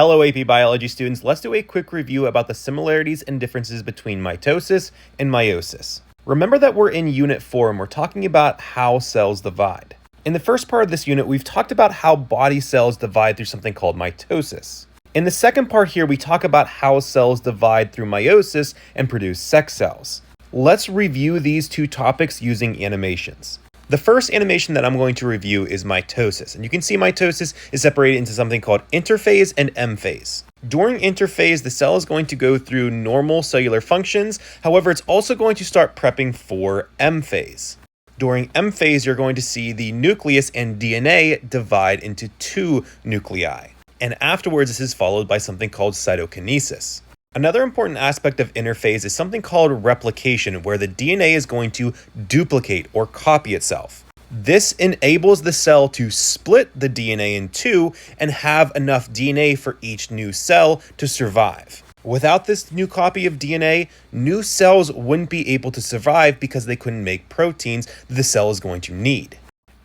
Hello AP Biology students, let's do a quick review about the similarities and differences between mitosis and meiosis. Remember that we're in Unit 4 and we're talking about how cells divide. In the first part of this unit, we've talked about how body cells divide through something called mitosis. In the second part here, we talk about how cells divide through meiosis and produce sex cells. Let's review these two topics using animations. The first animation that I'm going to review is mitosis, and you can see mitosis is separated into something called interphase and M phase. During interphase, the cell is going to go through normal cellular functions, however, it's also going to start prepping for M phase. During M phase, you're going to see the nucleus and DNA divide into two nuclei, and afterwards this is followed by something called cytokinesis. Another important aspect of interphase is something called replication, where the DNA is going to duplicate or copy itself. This enables the cell to split the DNA in two and have enough DNA for each new cell to survive. Without this new copy of DNA, new cells wouldn't be able to survive because they couldn't make proteins that the cell is going to need.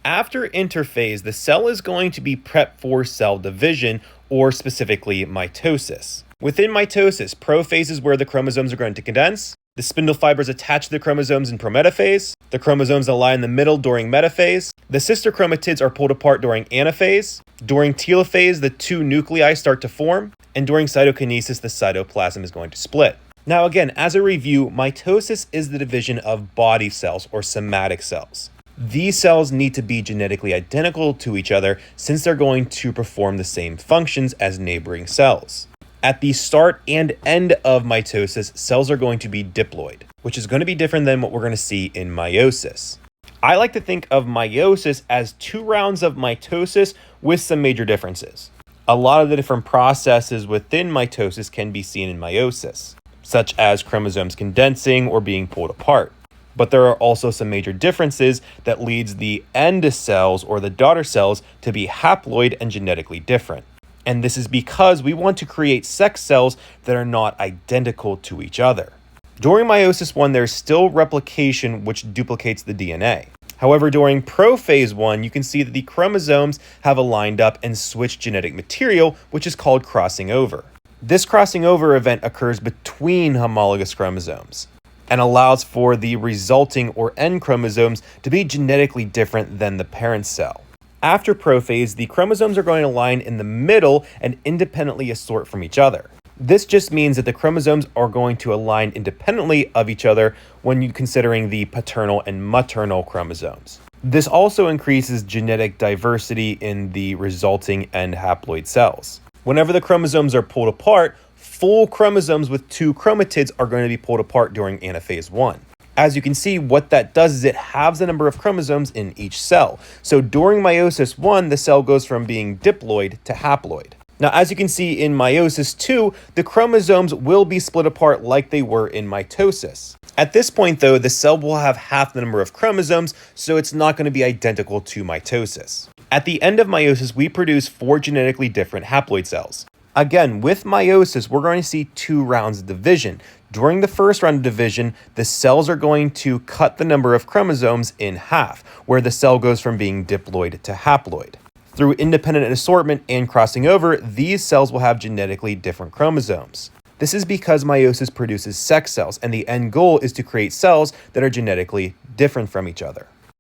After interphase, the cell is going to be prepped for cell division, or specifically mitosis. Within mitosis, prophase is where the chromosomes are going to condense. The spindle fibers attach to the chromosomes in prometaphase. The chromosomes lie in the middle during metaphase. The sister chromatids are pulled apart during anaphase. During telophase, the two nuclei start to form. And during cytokinesis, the cytoplasm is going to split. Now again, as a review, mitosis is the division of body cells or somatic cells. These cells need to be genetically identical to each other since they're going to perform the same functions as neighboring cells. At the start and end of mitosis, cells are going to be diploid, which is going to be different than what we're going to see in meiosis. I like to think of meiosis as 2 rounds of mitosis with some major differences. A lot of the different processes within mitosis can be seen in meiosis, such as chromosomes condensing or being pulled apart. But there are also some major differences that leads the end cells or the daughter cells to be haploid and genetically different. And this is because we want to create sex cells that are not identical to each other. During meiosis 1, there's still replication which duplicates the DNA. However, during prophase 1, you can see that the chromosomes have aligned up and switched genetic material, which is called crossing over. This crossing over event occurs between homologous chromosomes and allows for the resulting or end chromosomes to be genetically different than the parent cell. After prophase, the chromosomes are going to line in the middle and independently assort from each other. This just means that the chromosomes are going to align independently of each other when you're considering the paternal and maternal chromosomes. This also increases genetic diversity in the resulting end haploid cells. Whenever the chromosomes are pulled apart, full chromosomes with 2 chromatids are going to be pulled apart during anaphase 1. As you can see, what that does is it halves the number of chromosomes in each cell. So during meiosis 1, the cell goes from being diploid to haploid. Now, as you can see in meiosis 2, the chromosomes will be split apart like they were in mitosis. At this point, though, the cell will have half the number of chromosomes, so it's not going to be identical to mitosis. At the end of meiosis, we produce 4 genetically different haploid cells. Again, with meiosis, we're going to see 2 rounds of division. During the first round of division, the cells are going to cut the number of chromosomes in half, where the cell goes from being diploid to haploid. Through independent assortment and crossing over, these cells will have genetically different chromosomes. This is because meiosis produces sex cells, and the end goal is to create cells that are genetically different from each other.